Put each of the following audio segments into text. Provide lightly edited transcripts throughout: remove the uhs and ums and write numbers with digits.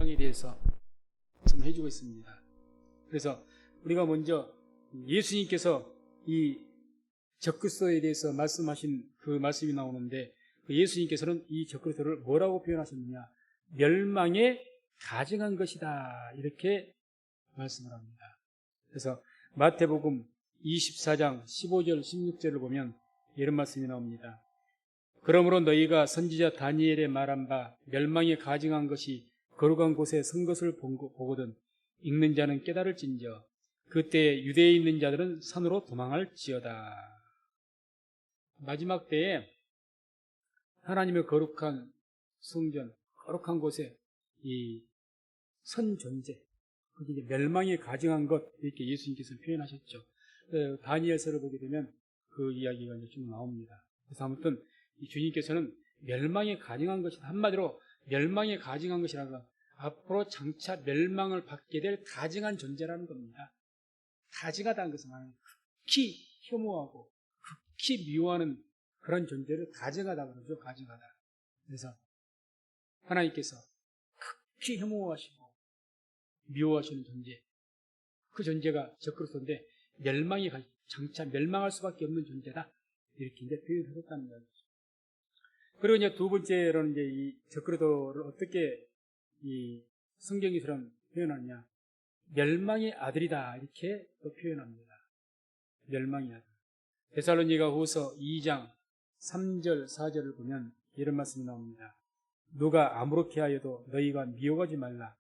멸망에 대해서 말씀해주고 있습니다. 그래서 우리가 먼저 예수님께서 이 적그리스도에 대해서 말씀하신 그 말씀이 나오는데, 그 예수님께서는 이 적그리스도를 뭐라고 표현하셨느냐? 멸망에 가증한 것이다, 이렇게 말씀을 합니다. 그래서 마태복음 24장 15절 16절을 보면 이런 말씀이 나옵니다. 그러므로 너희가 선지자 다니엘의 말한 바 멸망에 가증한 것이 거룩한 곳에 선 것을 보거든 읽는 자는 깨달을진저 그때 유대에 있는 자들은 산으로 도망할지어다. 마지막 때에 하나님의 거룩한 성전, 거룩한 곳에 이 선 존재, 그게 이제 멸망에 가증한 것, 이렇게 예수님께서 표현하셨죠. 다니엘서를 보게 되면 그 이야기가 이제 쭉 나옵니다. 그래서 아무튼 이 주님께서는 멸망에 가증한 것이다. 한마디로 멸망에 가증한 것이라는 건 앞으로 장차 멸망을 받게 될 가증한 존재라는 겁니다. 가증하다는 것은 극히 혐오하고 극히 미워하는 그런 존재를 가증하다 그러죠. 가증하다. 그래서 하나님께서 극히 혐오하시고 미워하시는 존재, 그 존재가 적그리스도인데 장차 멸망할 수밖에 없는 존재다, 이렇게 이제 표현하셨다는 거죠. 그리고 이제 두 번째로는 이제 이 적그리스도를 어떻게 이 성경에서는 표현하느냐? 멸망의 아들이다, 이렇게 또 표현합니다. 멸망의 아들. 데살로니가후서 2장 3절 4절을 보면 이런 말씀이 나옵니다. 누가 아무렇게 하여도 너희가 미워하지 말라.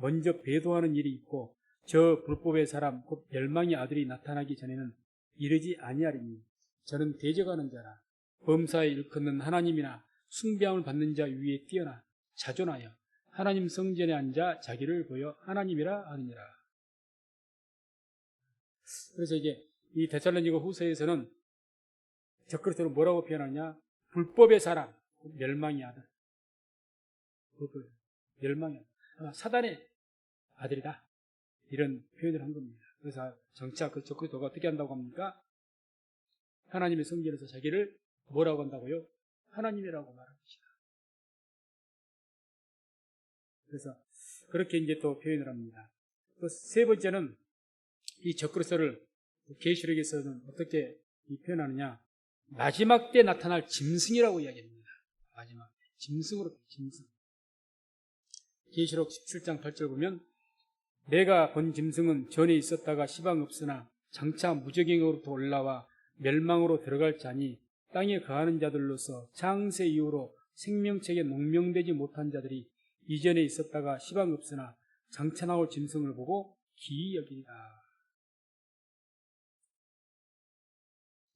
먼저 배도하는 일이 있고 저 불법의 사람 곧 멸망의 아들이 나타나기 전에는 이르지 아니하리니 저는 대적하는 자라 범사에 일컫는 하나님이나 숭배함을 받는 자 위에 뛰어나 자존하여 하나님 성전에 앉아 자기를 보여 하나님이라 하느니라. 그래서 이제 이 데살로니가 후서에서는 적그리스도를 뭐라고 표현하냐? 불법의 사람, 멸망의 아들. 멸망의 아들. 사단의 아들이다, 이런 표현을 한 겁니다. 그래서 정작 그 적그리스도가 어떻게 한다고 합니까? 하나님의 성전에서 자기를 뭐라고 한다고요? 하나님이라고 말한 것이다. 그래서 그렇게 이제 또 표현을 합니다. 또 세 번째는 이 적그리스도를 계시록에서는 어떻게 표현하느냐? 마지막 때 나타날 짐승이라고 이야기합니다. 마지막 짐승으로, 짐승. 계시록 17장 8절 보면 내가 본 짐승은 전에 있었다가 시방 없으나 장차 무적행으로부터 올라와 멸망으로 들어갈 자니 땅에 거하는 자들로서 창세 이후로 생명책에 농명되지 못한 자들이 이전에 있었다가 시방 없으나 장차 나올 짐승을 보고 기이 여기리라.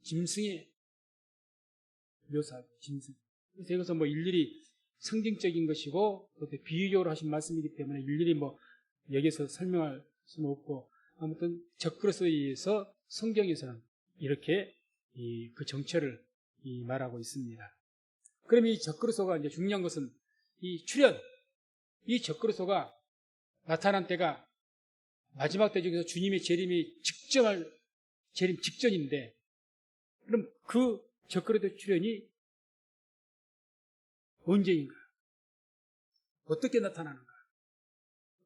짐승의 묘사, 짐승. 그래서 이것은 뭐 일일이 상징적인 것이고 그것도 비유적으로 하신 말씀이기 때문에 일일이 뭐 여기서 설명할 수는 없고, 아무튼 적그리스도에 의해서 성경에서는 이렇게 그 정체를 말하고 있습니다. 그럼 이 적그리스도가 이제 중요한 것은 이 출현, 이 적그리스도가 나타난 때가 마지막 때 중에서 주님의 재림 직전인데, 그럼 그 적그리스도 출현이 언제인가? 어떻게 나타나는가?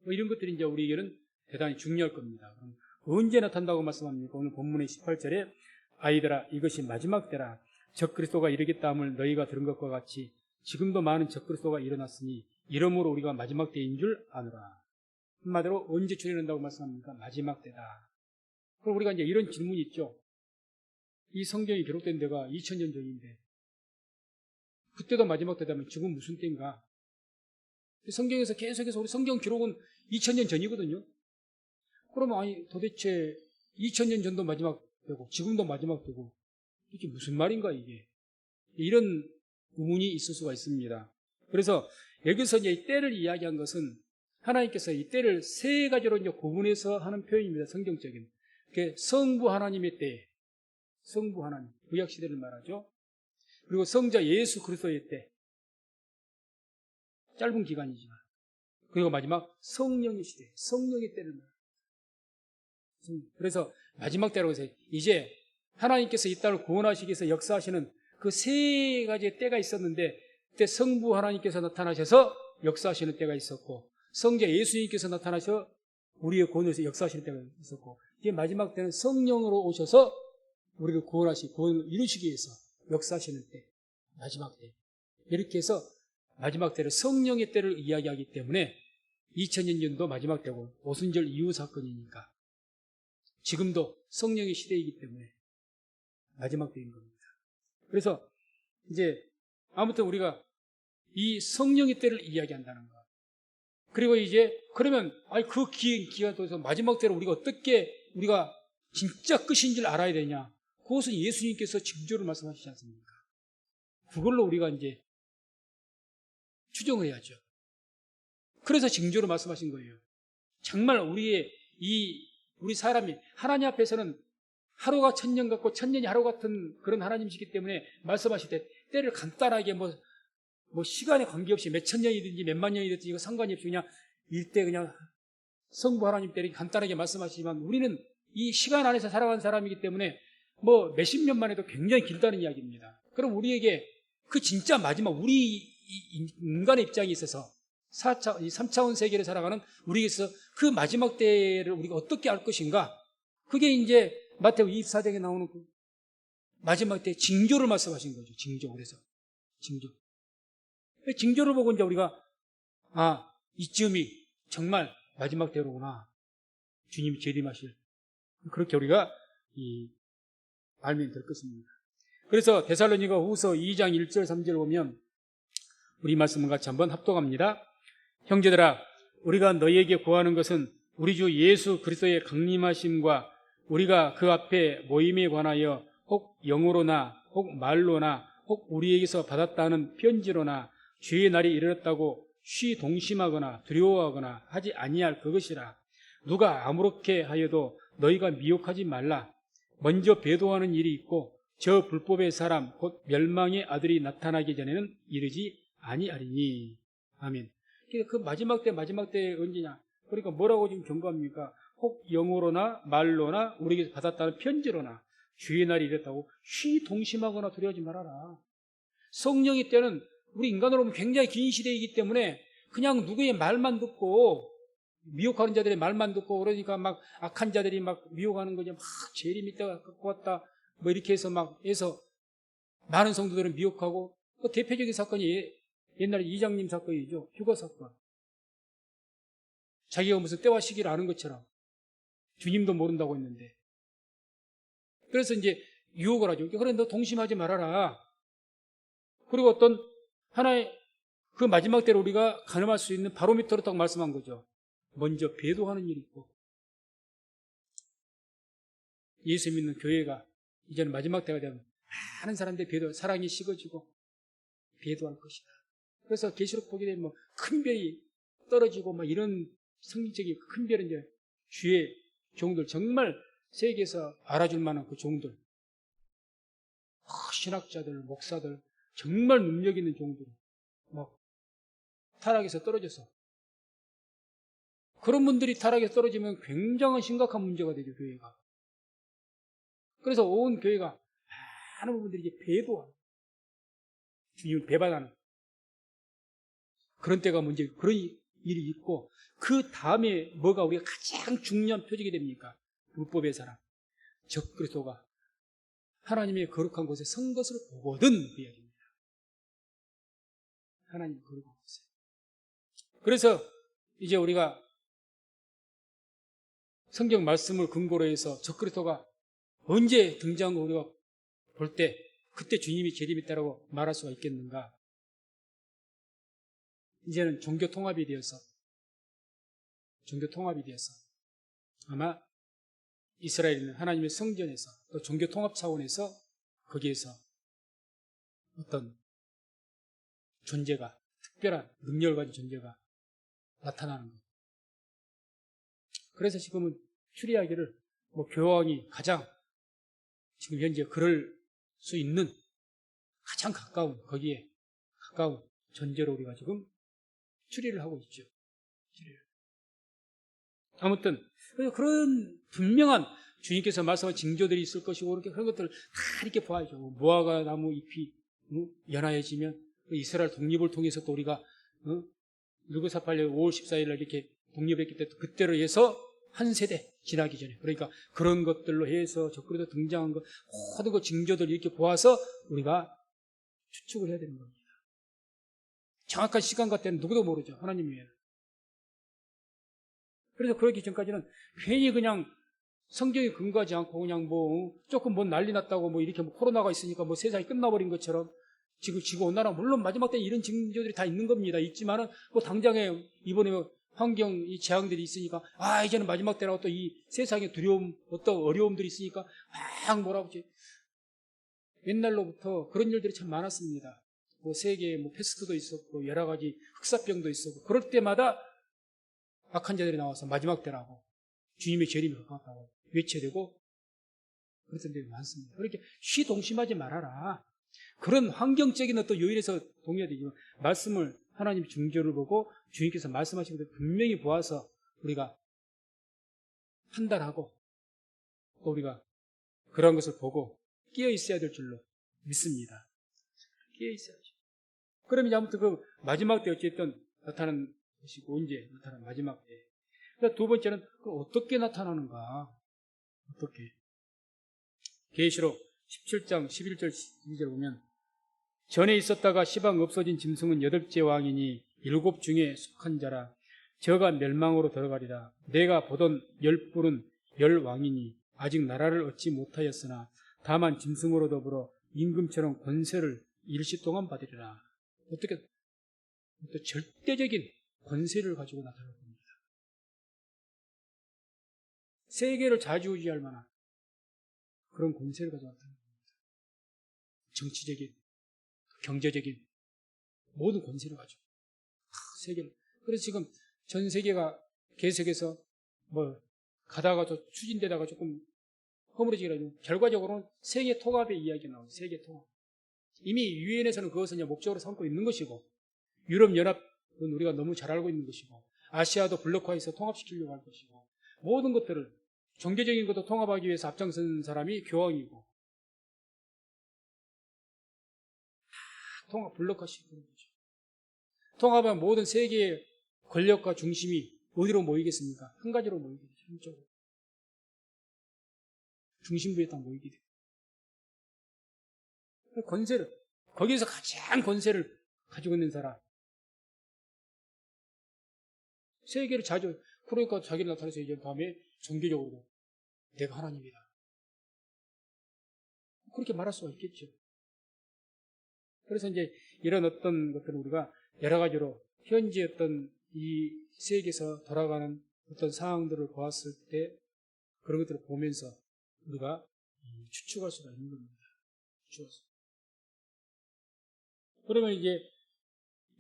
뭐 이런 것들이 이제 우리에게는 대단히 중요할 겁니다. 그럼 언제 나타난다고 말씀합니까? 오늘 본문의 18절에 아이들아 이것이 마지막 때라 적그리스도가 이르겠다 함을 너희가 들은 것과 같이 지금도 많은 적그리스도가 일어났으니 이러므로 우리가 마지막 때인 줄 아노라. 한마디로 언제 출현한다고 말씀합니까? 마지막 때다. 그럼 우리가 이제 이런 질문이 있죠. 이 성경이 기록된 데가 2000년 전인데 그때도 마지막 때다면 지금 무슨 때인가? 성경에서 계속해서 우리 성경 기록은 2000년 전이거든요. 그러면 아니 도대체 2000년 전도 마지막 되고 지금도 마지막 되고 이게 무슨 말인가 이게? 이런 의문이 있을 수가 있습니다. 그래서 여기서 이제 이 때를 이야기한 것은 하나님께서 이 때를 세 가지로 이제 구분해서 하는 표현입니다. 성경적인. 성부 하나님의 때, 성부 하나님, 구약 시대를 말하죠. 그리고 성자 예수 그리스도의 때, 짧은 기간이지만, 그리고 마지막 성령의 시대, 성령의 때를 말합니다. 그래서 마지막 때라고 해서 이제 하나님께서 이 땅을 구원하시기 위해서 역사하시는 그 세 가지의 때가 있었는데, 그때 성부 하나님께서 나타나셔서 역사하시는 때가 있었고, 성자 예수님께서 나타나셔 우리의 구원에서 역사하실 때가 있었고, 이제 마지막 때는 성령으로 오셔서 우리를 구원하시고 구원을 이루시기 위해서 역사하시는 때, 마지막 때. 이렇게 해서 마지막 때를 성령의 때를 이야기하기 때문에 2000년 전도 마지막 때고 오순절 이후 사건이니까 지금도 성령의 시대이기 때문에 마지막 때인 겁니다. 그래서 이제 아무튼 우리가 이 성령의 때를 이야기한다는 거. 그리고 이제 그러면 그 기간에서 마지막 때를 우리가 어떻게 우리가 진짜 끝인 줄 알아야 되냐? 그것은 예수님께서 징조를 말씀하시지 않습니까? 그걸로 우리가 이제 추정해야죠. 그래서 징조로 말씀하신 거예요. 정말 우리 사람이 하나님 앞에서는 하루가 1000년 같고 1000년이 하루 같은 그런 하나님이시기 때문에 말씀하실 때 때를 간단하게 뭐 시간에 관계없이 몇천 년이든지 몇만 년이든지 이거 상관이 없이 그냥 일대 그냥 성부 하나님 때를 간단하게 말씀하시지만 우리는 이 시간 안에서 살아가는 사람이기 때문에 뭐 몇십 년만 해도 굉장히 길다는 이야기입니다. 그럼 우리에게 그 진짜 마지막 우리 인간의 입장에 있어서 3차원 세계를 살아가는 우리에게서 그 마지막 때를 우리가 어떻게 알 것인가? 그게 이제 마태복음 24장에 나오는 그 마지막 때 징조를 말씀하신 거죠. 징조. 그래서 징조를 보고 이제 우리가 이쯤이 정말 마지막 때로구나. 주님이 재림하실. 그렇게 우리가 알면 될 것입니다. 그래서 데살로니가 후서 2장 1절 3절을 보면 우리 말씀과 같이 한번 합독합니다. 형제들아, 우리가 너희에게 구하는 것은 우리 주 예수 그리스도의 강림하심과 우리가 그 앞에 모임에 관하여 혹 영으로나 혹 말로나 혹 우리에게서 받았다는 편지로나 주의 날이 이르렀다고 동심하거나 두려워하거나 하지 아니할 그것이라. 누가 아무렇게 하여도 너희가 미혹하지 말라. 먼저 배도하는 일이 있고 저 불법의 사람 곧 멸망의 아들이 나타나기 전에는 이르지 아니하리니. 아멘. 그 마지막 때 언제냐? 그러니까 뭐라고 지금 경고합니까? 혹 영어로나 말로나 우리에게서 받았다는 편지로나 주의 날이 이랬다고 동심하거나 두려워하지 말아라. 성령의 때는 우리 인간으로 보면 굉장히 긴 시대이기 때문에 그냥 누구의 말만 듣고 미혹하는 자들의 말만 듣고 그러니까 막 악한 자들이 막 미혹하는 거지 막 죄리 밑에가 갖고 왔다 뭐 이렇게 해서 많은 성도들은 미혹하고 대표적인 사건이 옛날에 이장님 사건이죠. 휴거 사건. 자기가 무슨 때와 시기를 아는 것처럼 주님도 모른다고 했는데 그래서 이제 유혹을 하죠. 그래 너 동심하지 말아라. 그리고 어떤 하나의 그 마지막 때로 우리가 가늠할 수 있는 바로미터로 딱 말씀한 거죠. 먼저 배도하는 일이 있고 예수 믿는 교회가 이제는 마지막 때가 되면 많은 사람들이 사랑이 식어지고 배도할 것이다. 그래서 계시록 보게 되면 큰 별이 떨어지고 이런 성경적인 큰 별은 이제 주의 종들 정말 세계에서 알아줄 만한 그 종들 신학자들, 목사들 정말 능력 있는 종들 타락해서 떨어져서 그런 분들이 타락해서 떨어지면 굉장한 심각한 문제가 되죠. 교회가. 그래서 온 교회가 많은 부분들이 이제 배도하는 주님을 배반하는 그런 때가 문제 그런 일이 있고 그 다음에 뭐가 우리가 가장 중요한 표적이 됩니까? 불법의 사람 적그리스도가 하나님의 거룩한 곳에 선 것을 보거든 그 이야기입니다. 하나님의 거룩한 곳에. 그래서 이제 우리가 성경 말씀을 근거로 해서 적그리스도가 언제 등장한 거 우리가 볼 때 그때 주님이 재림했다라고 말할 수가 있겠는가? 이제는 종교 통합이 되어서 아마 이스라엘은 하나님의 성전에서 또 종교 통합 차원에서 거기에서 어떤 존재가 특별한 능력을 가진 존재가 나타나는 것. 그래서 지금은 추리하기를 교황이 가장 지금 현재 그럴 수 있는 가장 거기에 가까운 존재로 우리가 지금 추리를 하고 있죠. 아무튼 그런 분명한 주님께서 말씀한 징조들이 있을 것이고 그렇게 그런 것들을 다 이렇게 봐야죠. 무화과 나무 잎이 연하해지면 이스라엘 독립을 통해서 또 우리가 1948년 5월 14일 날 이렇게 독립했기 때문에 그때로 해서 한 세대 지나기 전에, 그러니까 그런 것들로 해서 적그리스도 등장한 것, 모든 그 징조들 이렇게 보아서 우리가 추측을 해야 되는 겁니다. 정확한 시간과 때는 누구도 모르죠. 하나님 외에는. 그래서 그러기 전까지는 괜히 그냥 성경에 근거하지 않고 그냥 조금 난리 났다고 이렇게 코로나가 있으니까 세상이 끝나버린 것처럼 지금 지구온난화, 물론 마지막 때 이런 징조들이 다 있는 겁니다. 있지만은 당장에 이번에 환경 이 재앙들이 있으니까 이제는 마지막 때라고 또 이 세상에 두려움, 어떤 어려움들이 있으니까 막 뭐라고 하지. 옛날로부터 그런 일들이 참 많았습니다. 세계에 패스트도 있었고 여러 가지 흑사병도 있었고 그럴 때마다 악한 자들이 나와서 마지막 때라고 주님의 재림이 가깝다고 외쳐되고 그랬던 데가 많습니다. 그렇게 시동심하지 말아라. 그런 환경적인 어떤 요인에서 동의해야 되지만 말씀을 하나님의 징조를 보고 주님께서 말씀하신 것을 분명히 보아서 우리가 판단하고 또 우리가 그런 것을 보고 끼어 있어야 될 줄로 믿습니다. 끼어 있어야죠. 그럼 이제 아무튼 그 마지막 때 어쨌든 나타나는 것이고 언제 나타나는 마지막 때. 그러니까 두 번째는 어떻게 나타나는가? 어떻게? 계시록 17장 11절 12절 보면 전에 있었다가 시방 없어진 짐승은 8째 왕이니 7 중에 속한 자라. 저가 멸망으로 들어가리라. 내가 보던 10뿔은 10왕이니 아직 나라를 얻지 못하였으나 다만 짐승으로 더불어 임금처럼 권세를 일시 동안 받으리라. 어떻게 또 절대적인 권세를 가지고 나타날 겁니다. 세계를 좌지우지할 만한 그런 권세를 가지고 나타날 겁니다. 정치적인, 경제적인 모든 권세를 가지고 세계를. 그래서 지금 전 세계가 계속해서 가다가 또 추진되다가 조금 허물어지더라도 결과적으로는 세계 통합의 이야기가 나오죠. 세계 통합. 이미 유엔에서는 그것을 목적으로 삼고 있는 것이고 유럽연합은 우리가 너무 잘 알고 있는 것이고 아시아도 블록화해서 통합시키려고 할 것이고 모든 것들을 종교적인 것도 통합하기 위해서 앞장선 사람이 교황이고 통합 블록화시키는 거죠. 통합한 모든 세계의 권력과 중심이 어디로 모이겠습니까? 한 가지로 모이게 되죠. 한쪽으로. 중심부에 딱 모이게 돼요. 권세를, 거기에서 가장 권세를 가지고 있는 사람. 세계를 그러니까 자기를 나타내서 이제 다음에 종교적으로도 내가 하나님이다. 그렇게 말할 수가 있겠죠. 그래서 이제 이런 어떤 것들을 우리가 여러 가지로 현재 어떤 이 세계에서 돌아가는 어떤 상황들을 보았을 때 그런 것들을 보면서 우리가 추측할 수가 있는 겁니다. 추측할. 그러면 이제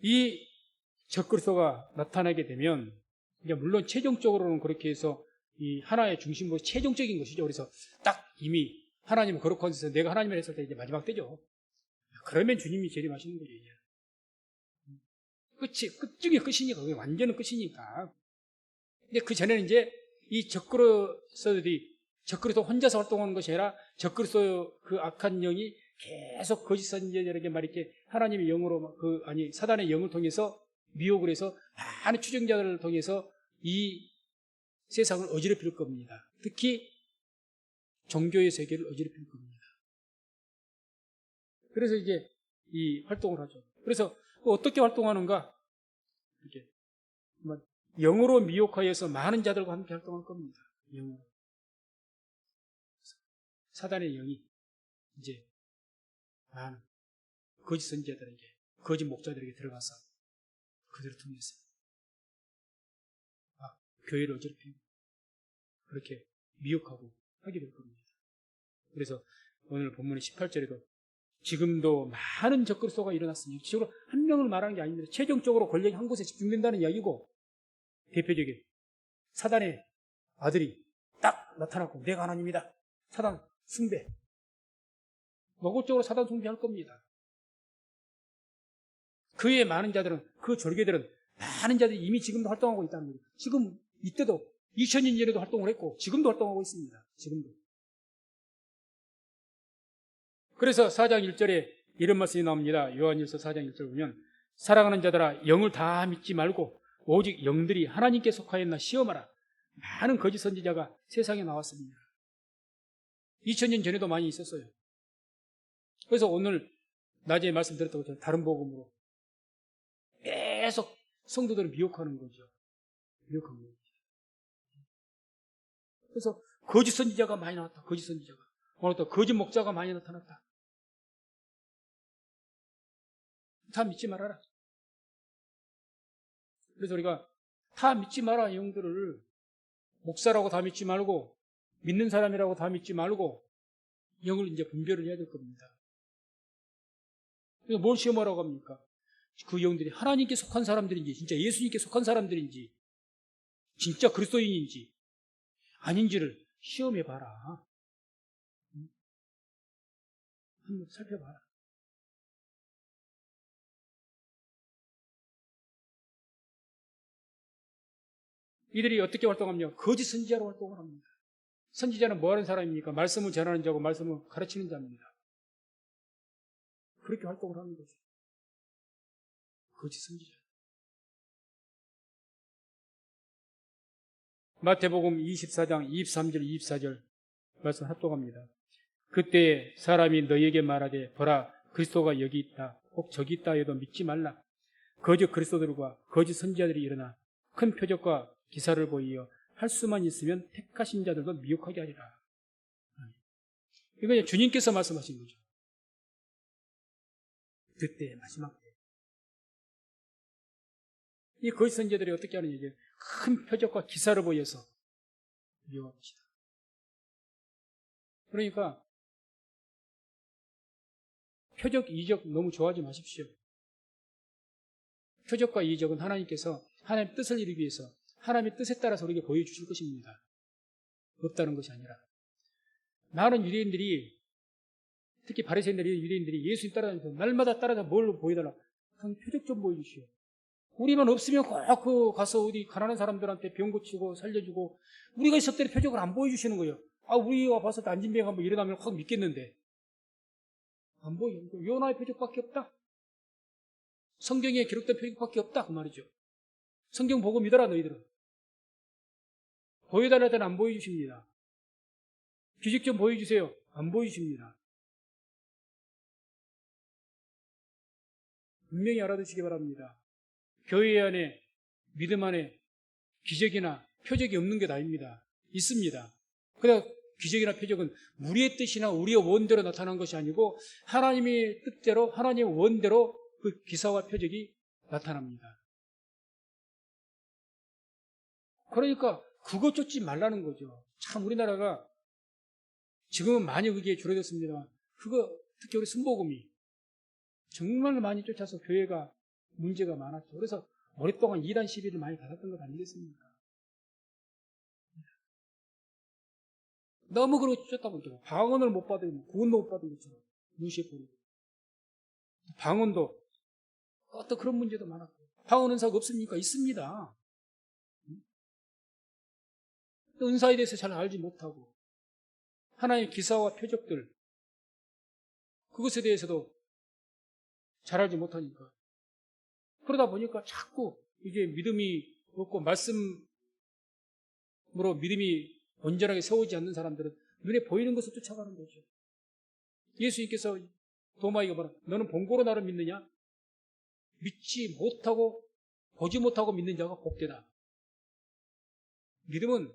이 적그리스도가 나타나게 되면 이제 물론 최종적으로는 그렇게 해서 이 하나의 중심으로 최종적인 것이죠. 그래서 딱 이미 하나님은 거룩한 데서 내가 하나님을 했을 때 이제 마지막 때죠. 그러면 주님이 재림하시는 거예요. 이제. 끝 중에 끝이니까, 그게 완전한 끝이니까. 근데 그 전에는 이제 이 적그리스도 혼자서 활동하는 것이 아니라 적그리스도 그 악한 영이 계속 거짓 선지자들에게 이렇게 하나님의 영으로 사단의 영을 통해서 미혹을 해서 많은 추종자들을 통해서 이 세상을 어지럽힐 겁니다. 특히 종교의 세계를 어지럽힐 겁니다. 그래서 이제 이 활동을 하죠. 그래서 어떻게 활동하는가? 이렇게 영으로 미혹하여서 많은 자들과 함께 활동할 겁니다. 영으로. 사단의 영이 이제 많은 거짓 선지자들에게, 거짓 목자들에게 들어가서 그들을 통해서 교회를 어지럽히고 그렇게 미혹하고 하게 될 겁니다. 그래서 오늘 본문의 18절에도 지금도 많은 적그리스도가 일어났으니 실제로 한 명을 말하는 게 아닙니다. 최종적으로 권력이 한 곳에 집중된다는 이야기고 대표적인 사단의 아들이 딱 나타났고 내가 하나님이다. 사단 숭배. 노골적으로 사단 숭배할 겁니다. 그의 많은 자들은 그 졸개들은 많은 자들이 이미 지금도 활동하고 있다는 거예요. 지금 이때도 2000년 전에도 활동을 했고 지금도 활동하고 있습니다. 지금도. 그래서 4장 1절에 이런 말씀이 나옵니다. 요한일서 4장 1절 보면 사랑하는 자들아, 영을 다 믿지 말고 오직 영들이 하나님께 속하였나 시험하라. 많은 거짓 선지자가 세상에 나왔습니다. 2000년 전에도 많이 있었어요. 그래서 오늘 낮에 말씀드렸던 것처럼 다른 복음으로 계속 성도들을 미혹하는 거죠. 미혹하는 거죠. 그래서 거짓 선지자가 많이 나왔다. 거짓 선지자가. 오늘 또 거짓 목자가 많이 나타났다. 다 믿지 말아라. 그래서 우리가 다 믿지 마라. 영들을 목사라고 다 믿지 말고 믿는 사람이라고 다 믿지 말고 영을 이제 분별을 해야 될 겁니다. 그래서 뭘 시험하라고 합니까? 그 영들이 하나님께 속한 사람들인지 진짜 예수님께 속한 사람들인지 진짜 그리스도인인지 아닌지를 시험해봐라. 한번 살펴봐라. 이들이 어떻게 활동합니까? 거짓 선지자로 활동을 합니다. 선지자는 뭐 하는 사람입니까? 말씀을 전하는 자고 말씀을 가르치는 자입니다. 그렇게 활동을 하는 거죠. 거짓 선지자. 마태복음 24장 23절 24절 말씀 합독합니다. 그때 사람이 너희에게 말하되 보라 그리스도가 여기 있다. 꼭 저기 있다 해도 믿지 말라. 거짓 그리스도들과 거짓 선지자들이 일어나 큰 표적과 기사를 보이어 할 수만 있으면 택하신 자들도 미혹하게 하리라. 이건 주님께서 말씀하신 거죠. 그때 마지막 때. 이 거짓 선지자들이 어떻게 하는 얘기예요? 큰 표적과 기사를 보여서 미혹합시다. 그러니까 표적, 이적 너무 좋아하지 마십시오. 표적과 이적은 하나님께서 하나님의 뜻을 이루기 위해서 하나님의 뜻에 따라서 우리에게 보여주실 것입니다. 없다는 것이 아니라. 많은 유대인들이 특히 바리새인들이 유대인들이 예수님 따라다니면서 날마다 따라서 뭘 보여달라. 그냥 표적 좀 보여주시오. 우리만 없으면 꼭 가서 어디 가난한 사람들한테 병 고치고 살려주고 우리가 있을 때 표적을 안 보여주시는 거예요. 우리가 봐서 안진병 한번 일어나면 확 믿겠는데 안 보여. 요나의 표적밖에 없다. 성경에 기록된 표적밖에 없다 그 말이죠. 성경 보고 믿어라 너희들은. 보여달라는 데는 안 보여주십니다. 기적 좀 보여주세요. 안 보여주십니다. 분명히 알아두시기 바랍니다. 교회 안에 믿음 안에 기적이나 표적이 없는 게 아닙니다. 있습니다. 그러나 기적이나 표적은 우리의 뜻이나 우리의 원대로 나타난 것이 아니고 하나님의 뜻대로 하나님의 원대로 그 기사와 표적이 나타납니다. 그러니까 그거 쫓지 말라는 거죠. 참 우리나라가 지금은 많이 그게 줄어들었습니다. 그거 특히 우리 순복음이 정말 많이 쫓아서 교회가 문제가 많았죠. 그래서 오랫동안 이단 시비를 많이 받았던 것 아니겠습니까? 너무 그러고 쫓다 보니까 방언을 못 받으면 구원도 못 받은 것처럼 무시해버리고 방언도 어떤 그런 문제도 많았고 방언 은사가 없습니까? 있습니다. 은사에 대해서 잘 알지 못하고 하나님의 기사와 표적들 그것에 대해서도 잘 알지 못하니까 그러다 보니까 자꾸 이게 믿음이 없고 말씀으로 믿음이 온전하게 세우지 않는 사람들은 눈에 보이는 것을 쫓아가는 거죠. 예수님께서 도마에게 말하 너는 본고로 나를 믿느냐? 믿지 못하고 보지 못하고 믿는 자가 복되다. 믿음은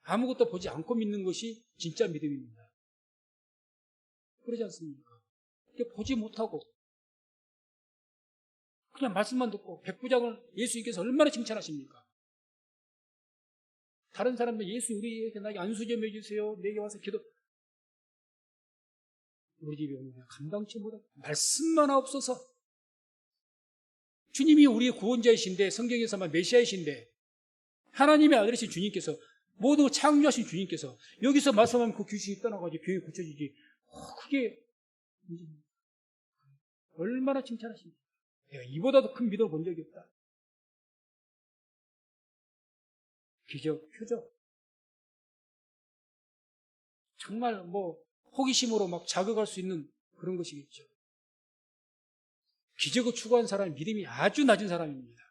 아무것도 보지 않고 믿는 것이 진짜 믿음입니다. 그러지 않습니까? 보지 못하고 그냥 말씀만 듣고 백부장을 예수님께서 얼마나 칭찬하십니까? 다른 사람들 예수 우리에게 나에게 안수 좀 해주세요. 내게 와서 기도. 우리 집에 오면 감당치 못하고 말씀만 없어서 주님이 우리의 구원자이신데 성경에서만 메시아이신데 하나님의 아들이신 주님께서 모두 창조하신 주님께서 여기서 말씀하면 그 귀신이 떠나가지고 병이 고쳐지지. 그게 얼마나 칭찬하십니까? 내가 이보다도 큰 믿음을 본 적이 없다. 기적, 표적. 정말 호기심으로 막 자극할 수 있는 그런 것이겠죠. 기적을 추구하는 사람은 믿음이 아주 낮은 사람입니다.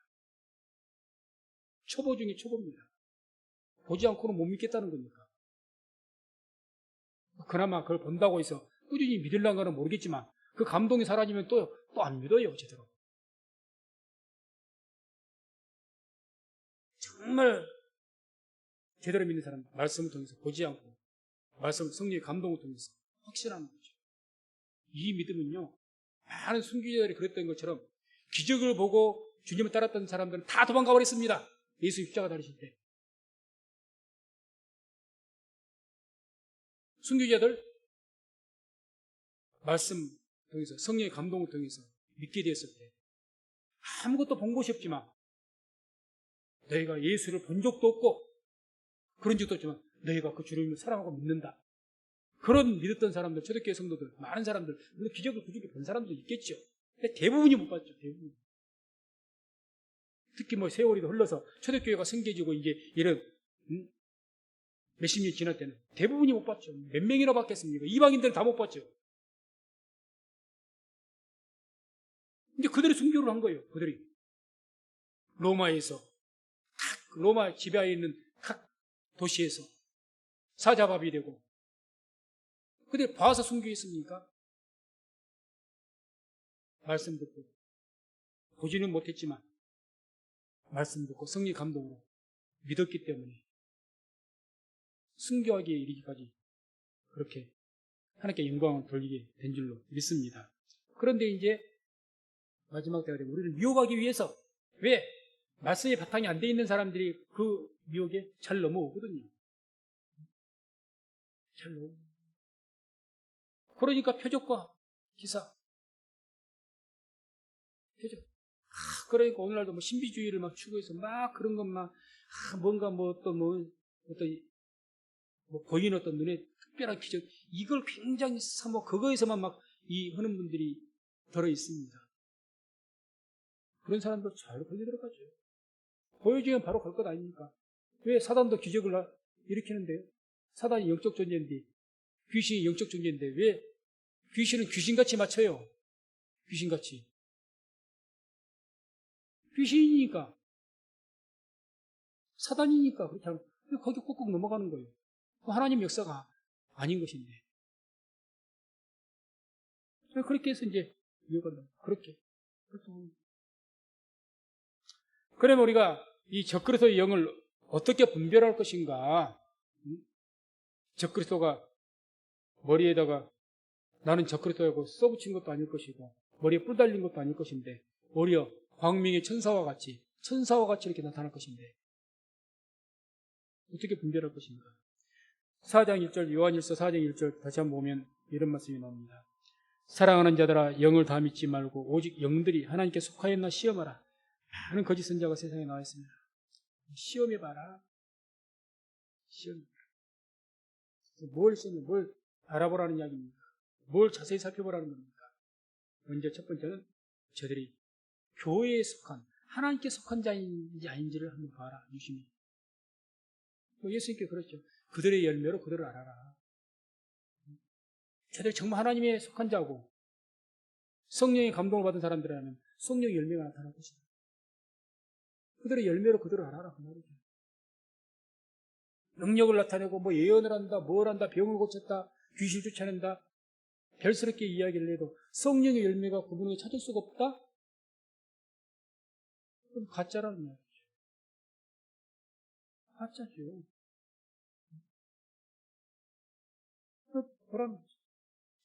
초보 중에 초보입니다. 보지 않고는 못 믿겠다는 거니까. 그나마 그걸 본다고 해서 꾸준히 믿으려는 거는 모르겠지만 그 감동이 사라지면 또 안 믿어요, 제대로. 정말 제대로 믿는 사람, 말씀을 통해서 보지 않고 말씀, 성령의 감동을 통해서 확신하는 거죠. 이 믿음은요, 많은 순교자들이 그랬던 것처럼 기적을 보고 주님을 따랐던 사람들은 다 도망가 버렸습니다. 예수 십자가 다리실 때. 순교자들 말씀 통해서 성령의 감동을 통해서 믿게 되었을 때 아무것도 본 것이 없지만 너희가 예수를 본 적도 없고 그런 적도 없지만 너희가 그 주님을 사랑하고 믿는다. 그런 믿었던 사람들, 초대교회 성도들, 많은 사람들, 물론 기적을 부족히 본 사람도 있겠죠. 근데 대부분이 못 봤죠. 대부분. 특히 뭐 세월이 흘러서 초대교회가 생겨지고 이제 이런 몇십 년 지날 때는 대부분이 못 봤죠. 몇 명이나 봤겠습니까? 이방인들은 다 못 봤죠. 근데 그들이 순교를 한 거예요. 그들이 로마에서 로마 지배하에 있는 각 도시에서 사자밥이 되고 그들이 봐서 순교했습니까? 말씀 듣고 보지는 못했지만 말씀 듣고 성령 감동으로 믿었기 때문에 순교하기에 이르기까지 그렇게 하나님께 영광을 돌리게 된 줄로 믿습니다. 그런데 이제 마지막 때가 되면 우리를 미혹하기 위해서 왜? 말씀의 바탕이 안 돼 있는 사람들이 그 미혹에 잘 넘어오거든요. 잘 넘어오고. 그러니까 표적과 기사. 표적. 그러니까 오늘날도 뭐 신비주의를 막 추구해서 막 그런 것만 뭔가 뭐 보이는 어떤 눈에 특별한 기적 이걸 굉장히 사모 그거에서만 막 이 하는 분들이 들어 있습니다. 그런 사람들 잘 걸려 들어가죠. 보여주면 바로 갈 것 아닙니까? 왜 사단도 기적을 일으키는데요? 사단이 영적 존재인데 귀신이 영적 존재인데 왜 귀신은 귀신같이 맞춰요? 귀신같이. 귀신이니까 사단이니까 그렇게 하면 거기 꾹꾹 넘어가는 거예요. 하나님 역사가 아닌 것인데 그렇게 해서 이제 이어간다. 그렇게. 그러면 우리가 이 적그리스도의 영을 어떻게 분별할 것인가? 적그리스도가 머리에다가 나는 적그리스도라고 써붙인 것도 아닐 것이고 머리에 뿔 달린 것도 아닐 것인데 오히려 광명의 천사와 같이 이렇게 나타날 것인데 어떻게 분별할 것인가? 4장 1절 요한일서 4장 1절 다시 한번 보면 이런 말씀이 나옵니다. 사랑하는 자들아 영을 다 믿지 말고 오직 영들이 하나님께 속하였나 시험하라. 많은 거짓 선자가 세상에 나와 있습니다. 시험해봐라. 시험해봐라. 뭘 시험해? 뭘 알아보라는 이야기입니까? 뭘 자세히 살펴보라는 겁니까? 먼저 첫 번째는 저들이 교회에 속한 하나님께 속한 자인지 아닌지를 한번 봐라. 유심히. 예수님께 그렇죠. 그들의 열매로 그들을 알아라. 저들 정말 하나님에 속한 자고 성령의 감동을 받은 사람들이라면 성령의 열매가 나타날 것이다. 그들의 열매로 그들을 알아라. 그 말이죠. 능력을 나타내고 뭐 예언을 한다, 뭘 한다, 병을 고쳤다, 귀신 쫓아낸다. 별스럽게 이야기를 해도 성령의 열매가 그분에게 찾을 수가 없다? 그럼 가짜라는 말이죠. 가짜죠. 보라는 거죠.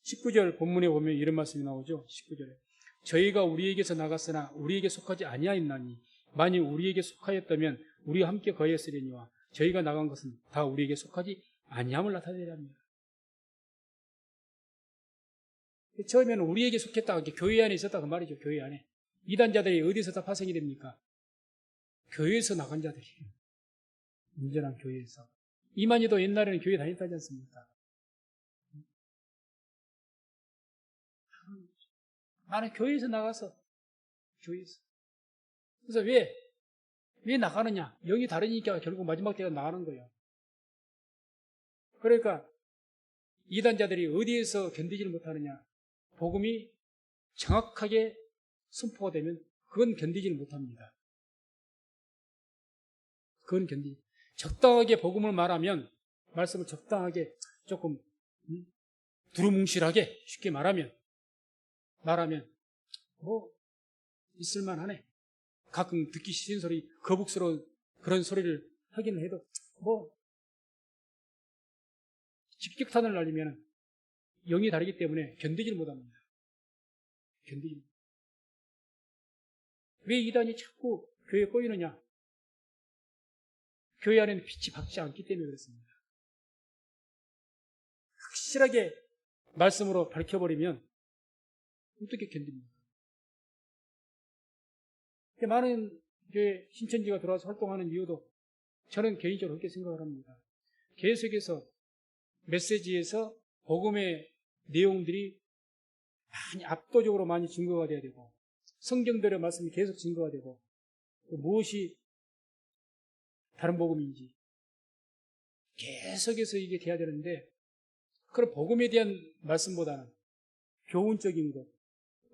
19절 본문에 보면 이런 말씀이 나오죠. 19절에 저희가 우리에게서 나갔으나 우리에게 속하지 아니하였나니 만일 우리에게 속하였다면 우리와 함께 거했으려니와 저희가 나간 것은 다 우리에게 속하지 아니함을 나타내려 합니다. 처음에는 우리에게 속했다. 교회 안에 있었다 그 말이죠. 교회 안에. 이단자들이 어디서 다 파생이 됩니까? 교회에서 나간 자들이. 온전한 교회에서. 이만희도 옛날에는 교회 다녔다지 않습니까? 나는 교회에서 나가서 교회에서. 그래서 왜 나가느냐? 영이 다르니까 결국 마지막 때가 나가는 거예요. 그러니까 이단자들이 어디에서 견디지를 못하느냐? 복음이 정확하게 선포가 되면 그건 견디지를 못합니다. 그건 적당하게 복음을 말하면, 말씀을 적당하게 조금 두루뭉실하게 쉽게 말하면 뭐 있을만하네. 가끔 듣기 싫은 소리, 거북스러운 그런 소리를 하기는 해도 뭐 직격탄을 날리면 영이 다르기 때문에 견디지를 못합니다. 왜 이단이 자꾸 교회에 꼬이느냐? 교회 안에는 빛이 밝지 않기 때문에 그렇습니다. 확실하게 말씀으로 밝혀버리면 어떻게 견딥니까? 많은 교회 신천지가 들어와서 활동하는 이유도 저는 개인적으로 그렇게 생각을 합니다. 계속해서 메시지에서 복음의 내용들이 압도적으로 많이 증거가 돼야 되고, 성경들의 말씀이 계속 증거가 되고, 무엇이 다른 복음인지 계속해서 이게 돼야 되는데, 그런 복음에 대한 말씀보다는 교훈적인 것,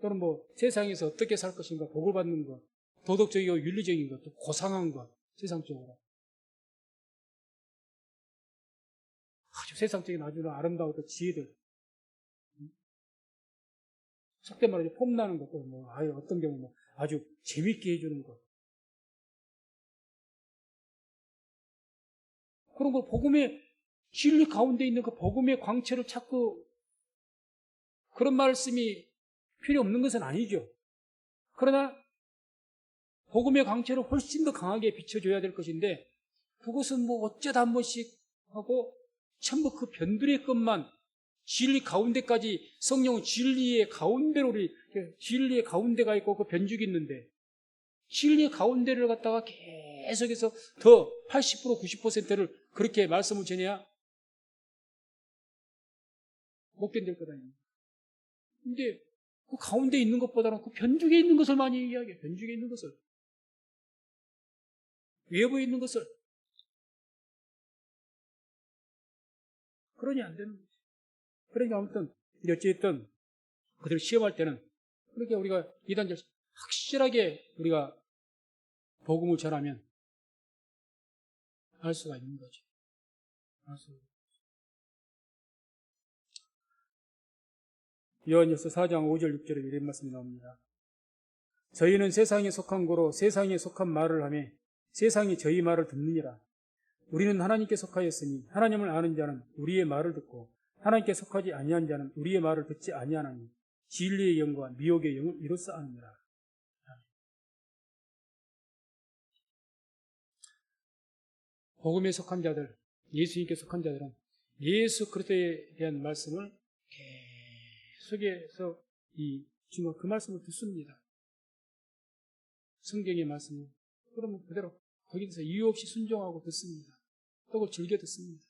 또는 뭐 세상에서 어떻게 살 것인가 복을 받는 것, 도덕적이고 윤리적인 것, 또 고상한 것, 세상적으로 아주 세상적인 아주 아름다운 지혜들, 속된 말로 폼나는 것도 뭐 어떤 경우 뭐 아주 재밌게 해주는 것, 그런 거 복음의 진리 가운데 있는 그 복음의 광채를 찾고 그런 말씀이 필요 없는 것은 아니죠. 그러나 복음의 광채를 훨씬 더 강하게 비춰줘야 될 것인데, 그것은 뭐 어쩌다 한 번씩 하고 전부 그 변두리의 것만, 진리 가운데까지, 성령은 진리의 가운데로, 진리의 가운데가 있고 그 변죽이 있는데, 진리의 가운데를 갖다가 계속해서 더 80% 90%를 그렇게 말씀을 전해야 못 견딜 거다. 근데 그 가운데 있는 것보다는 그 변죽에 있는 것을 많이 이야기해요. 변죽에 있는 것을, 외부에 있는 것을. 그러니 안 되는 거죠. 그러니까 아무튼 어쨌든 그들 시험할 때는 그렇게 우리가 이단절 확실하게 우리가 복음을 전하면 알 수가 있는 거죠. 요한일서 4장 5절 6절에 이런 말씀이 나옵니다. 저희는 세상에 속한 고로 세상에 속한 말을 하며 세상이 저희 말을 듣느니라. 우리는 하나님께 속하였으니 하나님을 아는 자는 우리의 말을 듣고 하나님께 속하지 아니한 자는 우리의 말을 듣지 아니하나니 진리의 영과 미혹의 영을 이로써 아느니라. 복음에 속한 자들, 예수님께 속한 자들은 예수 그리스도에 대한 말씀을 계속해서 그 말씀을 듣습니다. 성경의 말씀을. 그러면 그대로 거기서 이유 없이 순종하고 듣습니다. 또 즐겨 듣습니다.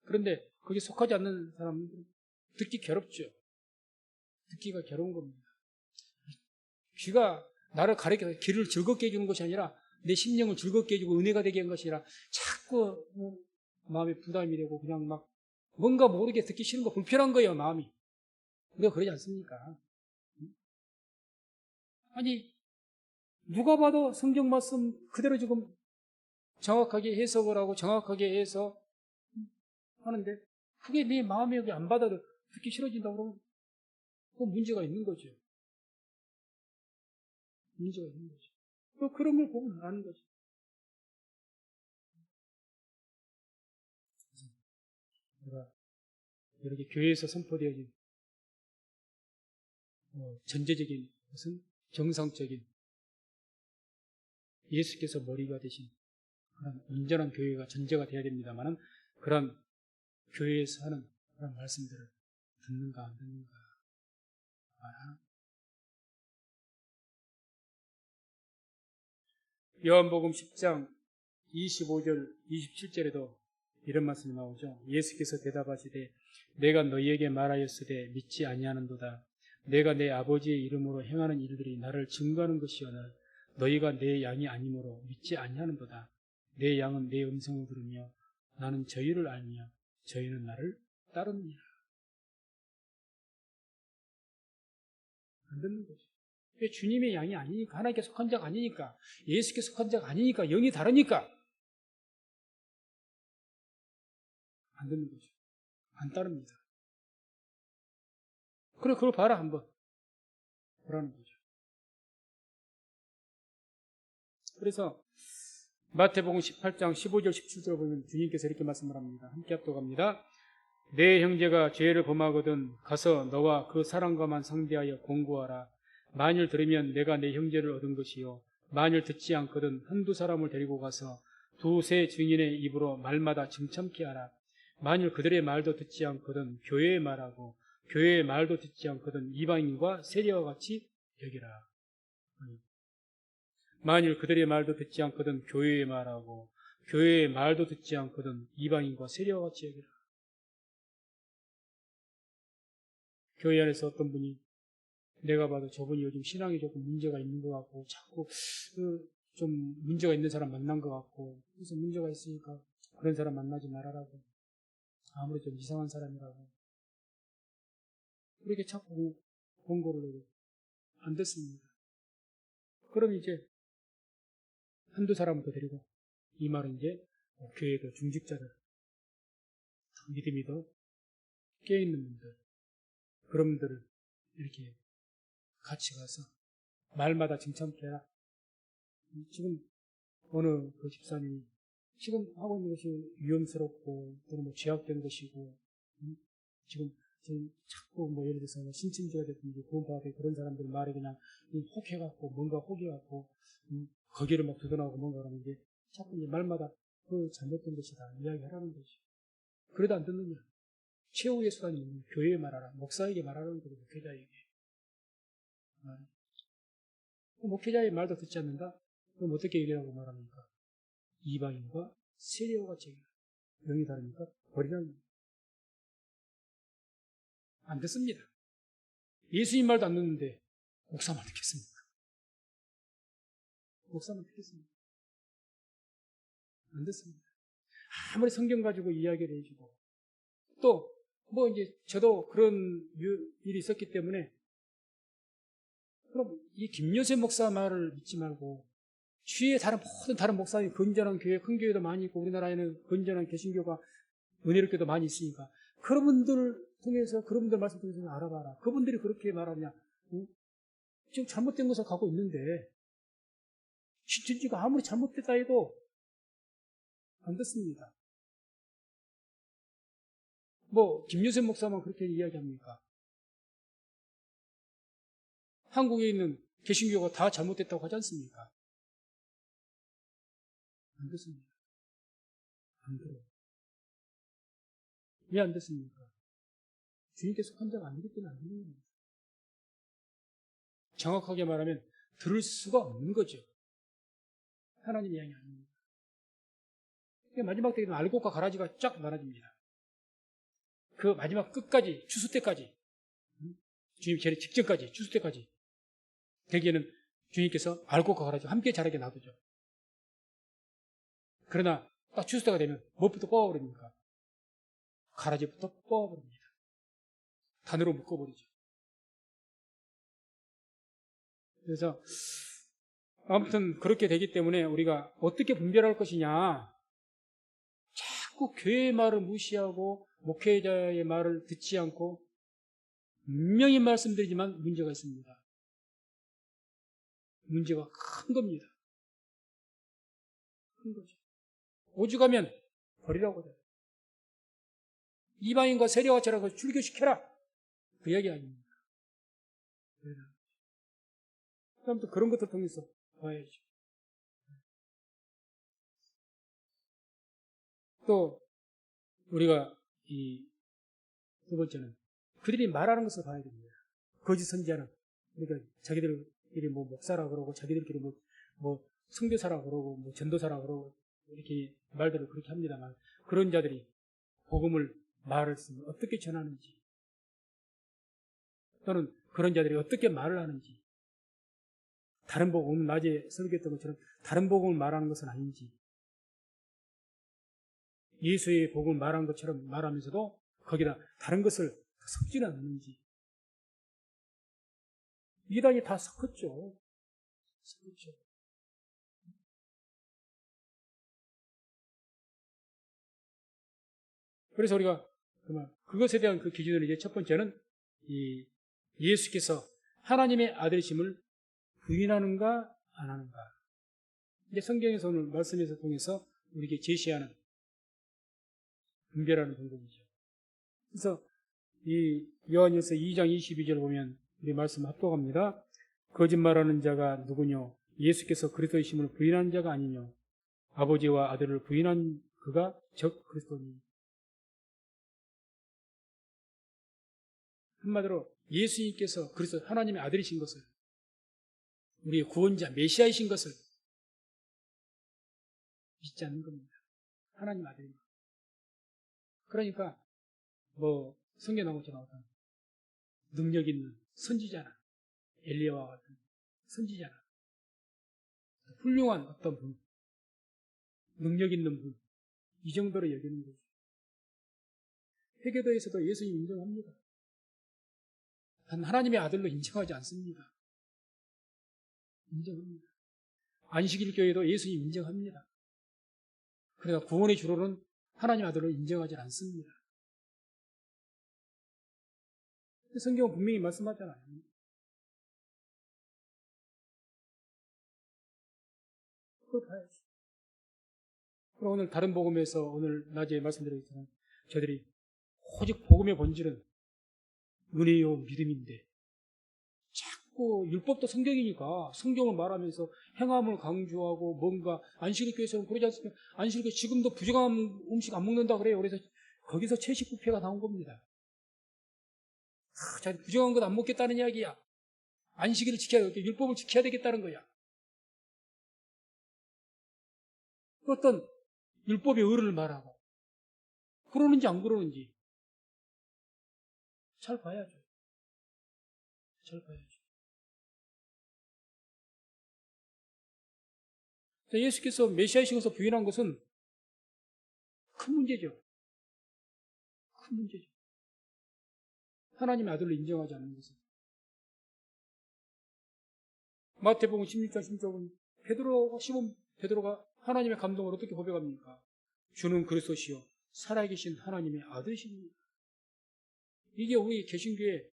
그런데 거기에 속하지 않는 사람은 듣기 괴롭죠. 듣기가 괴로운 겁니다. 귀가 나를 가르쳐 귀를 즐겁게 해주는 것이 아니라 내 심령을 즐겁게 해주고 은혜가 되게 한 것이 아니라 자꾸 마음에 부담이 되고 그냥 막 뭔가 모르게 듣기 싫은 거, 불편한 거예요, 마음이. 우리가 그러지 않습니까? 아니, 누가 봐도 성경 말씀 그대로 지금 정확하게 해석을 하고 정확하게 해서 하는데 그게 내 마음에 여기 안 받아도 듣기 싫어진다고 그러면 그 문제가 있는 거죠. 문제가 있는 거죠. 그런 걸 보면 아는 거죠. 우리가 이렇게 교회에서 선포되어진 전제적인 것은 정상적인 예수께서 머리가 되신 그런 온전한 교회가 전제가 되어야 됩니다만은 그런 교회에서 하는 그런 말씀들을 듣는가 안 듣는가. 요한복음 10장 25절 27절에도 이런 말씀이 나오죠. 예수께서 대답하시되 내가 너희에게 말하였으되 믿지 아니하는도다. 내가 내 아버지의 이름으로 행하는 일들이 나를 증거하는 것이오늘 너희가 내 양이 아니므로 믿지 아니하는도다. 내 양은 내 음성을 들으며 나는 저희를 알며 저희는 나를 따르느니라. 안 듣는 거죠. 왜? 주님의 양이 아니니까, 하나님께 속한 자가 아니니까, 예수께 속한 자가 아니니까, 영이 다르니까 안 듣는 거죠. 안 따릅니다. 그래, 그걸 봐라, 한번. 보라는 거죠. 그래서 마태복음 18장 15절 17절 보면 주님께서 이렇게 말씀을 합니다. 함께 합독합니다. 내 형제가 죄를 범하거든 가서 너와 그 사람과만 상대하여 공고하라. 만일 들으면 내가 내 형제를 얻은 것이요, 만일 듣지 않거든 한두 사람을 데리고 가서 두세 증인의 입으로 말마다 증참케 하라. 만일 그들의 말도 듣지 않거든 교회의 말하고, 교회의 말도 듣지 않거든 이방인과 세리와 같이 여기라. 만일 그들의 말도 듣지 않거든 교회의 말하고, 교회의 말도 듣지 않거든 이방인과 세리와 같이 여기라. 교회 안에서 어떤 분이 내가 봐도 저분이 요즘 신앙이 조금 문제가 있는 것 같고, 자꾸 좀 문제가 있는 사람 만난 것 같고, 그래서 문제가 있으니까 그런 사람 만나지 말아라고, 아무리 좀 이상한 사람이라고 그렇게 자꾸 권고를 해도 안 됐습니다. 그럼 이제 한두 사람을 더 데리고, 이 말은 이제 교회의 그 중직자들, 믿음이 더 깨어있는 분들, 그런 분들을 이렇게 같이 가서 말마다 칭찬케 해라. 지금 어느 그 집사님이 지금 하고 있는 것이 위험스럽고 또는 뭐 죄악된 것이고, 지금 자꾸 뭐 예를 들어서 신천지가 됐든지 구원받은 그런 사람들 말에 그냥 혹해갖고 뭔가 혹해갖고 거기를 막 두둔하고 뭔가 그러는데 자꾸 이 말마다 그 잘못된 것이다 이야기하라는 거지. 그래도 안 듣느냐? 최후의 수단이 교회에 말하라, 목사에게 말하라는 거죠. 목회자에게. 목회자의 말도 듣지 않는다? 그럼 어떻게 얘기하고 말합니까? 이방인과 세리와 같이 영이 다르니까 버리라는 거예요. 안 듣습니다. 예수님 말도 안 듣는데 목사 말 듣겠습니까? 목사 말 듣겠습니까? 안 듣습니다. 아무리 성경 가지고 이야기를 해주고, 또 뭐 이제 저도 그런 일이 있었기 때문에, 그럼 이 김요셉 목사 말을 믿지 말고 주위에 모든 다른 목사님, 건전한 교회, 큰 교회도 많이 있고 우리나라에는 건전한 개신교가 은혜롭게도 많이 있으니까 그런 분들 통해서, 그런 분들 말씀 통해서 알아봐라. 그분들이 그렇게 말하냐? 응? 지금 잘못된 것을 갖고 있는데 신천지가 아무리 잘못됐다 해도 안 듣습니다. 뭐 김유셉 목사만 그렇게 이야기합니까? 한국에 있는 개신교가 다 잘못됐다고 하지 않습니까? 안 듣습니다. 안 들어요. 왜 안 듣습니까? 주님께서 속한 자가 아니기 때문에 안 듣는 겁니다. 정확하게 말하면 들을 수가 없는 거죠. 하나님의 양이 아닙니다. 마지막 때에는 알곡과 가라지가 쫙 나눠집니다. 그 마지막 끝까지, 추수 때까지, 주님 재림 직전까지, 추수 때까지 대개는 주님께서 알곡과 가라지 함께 자라게 놔두죠. 그러나 딱 추수 때가 되면 무엇부터 뽑아버립니까? 가라지부터 뽑아버립니다. 단으로 묶어버리죠. 그래서 아무튼 그렇게 되기 때문에 우리가 어떻게 분별할 것이냐, 자꾸 교회의 말을 무시하고 목회자의 말을 듣지 않고 분명히 말씀드리지만 문제가 있습니다. 문제가 큰 겁니다. 큰 거죠. 오죽하면 버리라고 해요. 이방인과 세리와 같이 출교시켜라, 그 이야기 아닙니까? 그럼 또 그런 것들 통해서 봐야죠. 또 우리가 이 두 번째는 그들이 말하는 것을 봐야 됩니다. 거짓 선지자는, 그러니까 자기들끼리 뭐 목사라 그러고 자기들끼리 뭐 선교사라 그러고 뭐 전도사라 그러고 이렇게 말들을 그렇게 합니다만, 그런 자들이 복음을 말을 쓰면 어떻게 전하는지, 또는 그런 자들이 어떻게 말을 하는지, 다른 복음, 오늘 낮에 설교했던 것처럼 다른 복음을 말하는 것은 아닌지, 예수의 복음을 말한 것처럼 말하면서도 거기다 다른 것을 섞지는 않는지, 이단이 다 섞었죠. 섞었죠. 그래서 우리가 그것에 대한 그 기준을 이제 첫 번째는 이 예수께서 하나님의 아들이심을 부인하는가 안 하는가. 이제 성경에서 오늘 말씀에서 통해서 우리에게 제시하는 분별하는 방법이죠. 그래서 이 요한일서 2장 22절 보면 우리 말씀 합독합니다. 거짓말하는 자가 누구뇨? 예수께서 그리스도이심을 부인하는 자가 아니뇨? 아버지와 아들을 부인한 그가 적 그리스도니. 한마디로 예수님께서 그리스도 하나님의 아들이신 것을, 우리의 구원자 메시아이신 것을 믿지 않는 겁니다. 하나님 아들입니다. 그러니까 성경 나온 것처럼 나오던 능력 있는 선지자나 엘리야와 같은 선지자나 훌륭한 어떤 분, 능력 있는 분, 이 정도로 여기는 거죠. 회개도에서도 예수님 인정합니다. 단 하나님의 아들로 인정하지 않습니다. 인정합니다. 안식일교회도 예수님 인정합니다. 그러나 구원의 주로는 하나님 아들로 인정하지 않습니다. 성경은 분명히 말씀하잖아요. 그걸 봐야지. 그럼 오늘 다른 복음에서 오늘 낮에 말씀드렸지만 저들이 오직 복음의 본질은 은혜요 믿음인데 자꾸 율법도 성경이니까 성경을 말하면서 행함을 강조하고 뭔가 안식일교에서는 그러지 않습니까? 안식일교 지금도 부정한 음식 안 먹는다 그래요. 그래서 거기서 채식부패가 나온 겁니다. 자기 부정한 것 안 먹겠다는 이야기야. 안식일을 지켜야 되겠다. 율법을 지켜야 되겠다는 거야. 어떤 율법의 의를 말하고 그러는지 안 그러는지 잘 봐야죠. 잘 봐야죠. 예수께서 메시아이신 것을 부인한 것은 큰 문제죠. 큰 문제죠. 하나님의 아들로 인정하지 않는 것은. 마태복음 16장 16절은 시몬 베드로가 하나님의 감동을 어떻게 고백합니까? 주는 그리스도시요 살아계신 하나님의 아들이십니다. 이게 우리 개신교의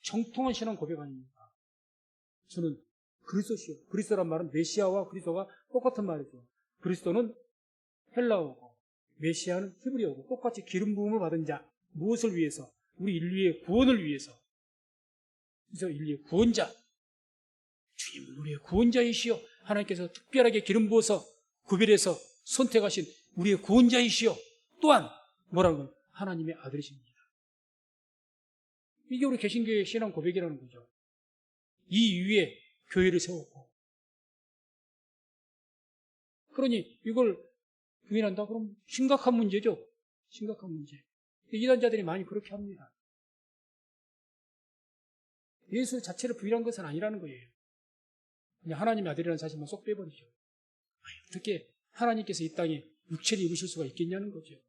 정통한 신앙 고백 아닙니까? 주는 그리스도시요. 그리스도란 말은 메시아와 그리스도가 똑같은 말이죠. 그리스도는 헬라어고 메시아는 히브리어고 똑같이 기름 부음을 받은 자. 무엇을 위해서? 우리 인류의 구원을 위해서. 그래서 인류의 구원자. 주님은 우리의 구원자이시여. 하나님께서 특별하게 기름 부어서 구별해서 선택하신 우리의 구원자이시여. 또한 뭐라는 건 하나님의 아들이십니다. 이게 우리 개신교의 신앙 고백이라는 거죠. 이 위에 교회를 세웠고. 그러니 이걸 부인한다? 그럼 심각한 문제죠. 심각한 문제. 이단자들이 많이 그렇게 합니다. 예수 자체를 부인한 것은 아니라는 거예요. 그냥 하나님의 아들이라는 사실만 쏙 빼버리죠. 어떻게 하나님께서 이 땅에 육체를 입으실 수가 있겠냐는 거죠.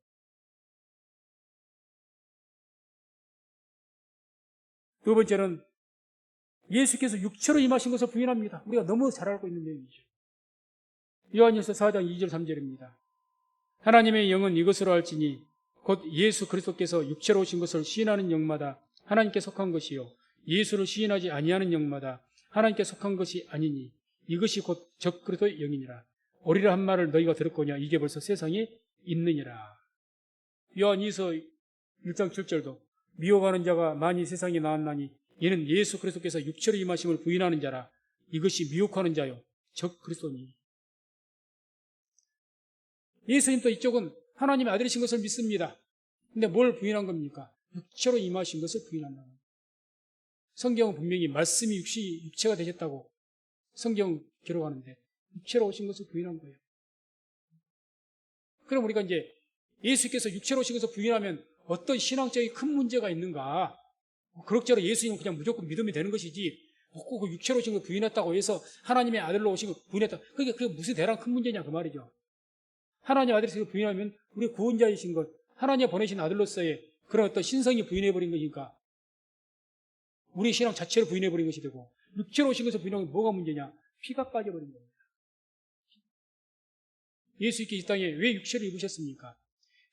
두 번째는 예수께서 육체로 임하신 것을 부인합니다. 우리가 너무 잘 알고 있는 내용이죠. 요한일서 4장 2절 3절입니다. 하나님의 영은 이것으로 알지니 곧 예수 그리스도께서 육체로 오신 것을 시인하는 영마다 하나님께 속한 것이요 예수를 시인하지 아니하는 영마다 하나님께 속한 것이 아니니 이것이 곧 적 그리스도의 영이니라. 오리라 한 말을 너희가 들었거냐 이게 벌써 세상에 있느니라. 요한일서 1장 7절도 미혹하는 자가 많이 세상에 나왔나니 이는 예수 그리스도께서 육체로 임하심을 부인하는 자라. 이것이 미혹하는 자요 적 그리스도니. 예수님도 이쪽은 하나님의 아들이신 것을 믿습니다. 근데 뭘 부인한 겁니까? 육체로 임하신 것을 부인한다는 겁니다. 성경은 분명히 말씀이 육체가 되셨다고 성경 기록하는데 육체로 오신 것을 부인한 거예요. 그럼 우리가 이제 예수께서 육체로 오신 것을 부인하면 어떤 신앙적인 큰 문제가 있는가? 그럭저럭 예수님은 그냥 무조건 믿으면 되는 것이지 꼭 육체로 오신 걸 부인했다고 해서 하나님의 아들로 오신 걸 부인했다. 그게 무슨 대단한 큰 문제냐 그 말이죠. 하나님의 아들이신 걸 부인하면 우리 구원자이신 것, 하나님이 보내신 아들로서의 그런 어떤 신성이 부인해버린 것이니까 우리 신앙 자체를 부인해버린 것이 되고 육체로 오신 것을 부인하면 뭐가 문제냐? 피가 빠져버린 겁니다. 예수님께 이 땅에 왜 육체를 입으셨습니까?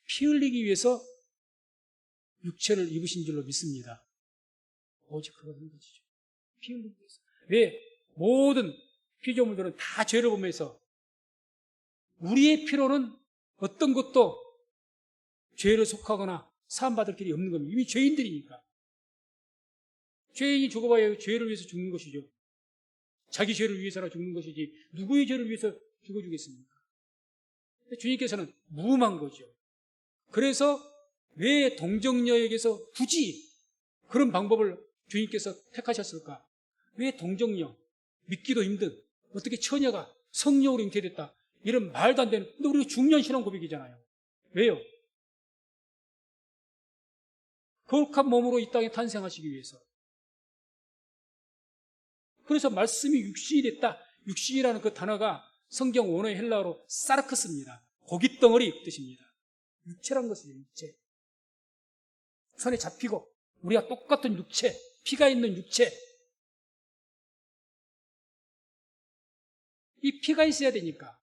피 흘리기 위해서 육체를 입으신 줄로 믿습니다. 오직 그것은 것이죠. 피 흘리기 위해서. 왜? 모든 피조물들은 다 죄를 범해서 우리의 피로는 어떤 것도 죄를 속하거나 사함받을 길이 없는 겁니다. 이미 죄인들이니까. 죄인이 죽어봐야 죄를 위해서 죽는 것이죠. 자기 죄를 위해서나 죽는 것이지 누구의 죄를 위해서 죽어주겠습니까? 주님께서는 무음한 거죠. 그래서 왜 동정녀에게서 굳이 그런 방법을 주님께서 택하셨을까? 왜 동정녀, 믿기도 힘든 어떻게 처녀가 성령으로 잉태됐다 이런 말도 안 되는, 근데 우리가 중요한 신앙 고백이잖아요. 왜요? 거룩한 몸으로 이 땅에 탄생하시기 위해서. 그래서 말씀이 육신이 됐다. 육신이라는 그 단어가 성경 원어의 헬라어로 사르크스입니다. 고깃덩어리 뜻입니다. 육체란 것이죠. 육체. 손에 잡히고 우리가 똑같은 육체, 피가 있는 육체. 이 피가 있어야 되니까.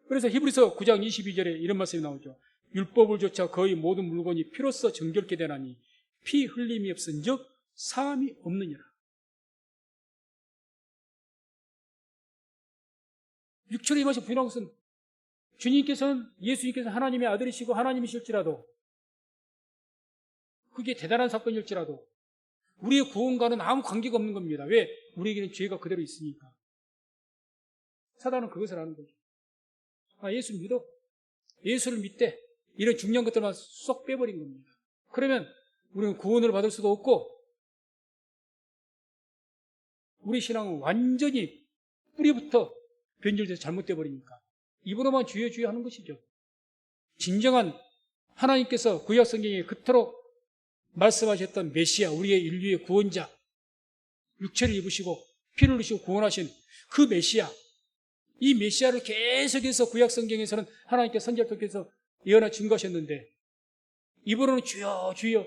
그래서 히브리서 9장 22절에 이런 말씀이 나오죠. 율법을 조차 거의 모든 물건이 피로써 정결케 되나니 피 흘림이 없은즉 사함이 없느니라. 육체로 임하신 부인한 것은 주님께서는 예수님께서 하나님의 아들이시고 하나님이실지라도 그게 대단한 사건일지라도 우리의 구원과는 아무 관계가 없는 겁니다. 왜? 우리에게는 죄가 그대로 있으니까. 사단은 그것을 하는 거죠. 아, 예수를 믿어? 예수를 믿대. 이런 중요한 것들만 쏙 빼버린 겁니다. 그러면 우리는 구원을 받을 수도 없고 우리 신앙은 완전히 뿌리부터 변질돼서 잘못돼 버리니까 입으로만 주여 주여 하는 것이죠. 진정한 하나님께서 구약 성경에 그토록 말씀하셨던 메시아, 우리의 인류의 구원자, 육체를 입으시고 피를 흘리시고 구원하신 그 메시아, 이 메시아를 계속해서 구약 성경에서는 하나님께 선지자들께서 예언하 증거하셨는데 입으로는 주여 주여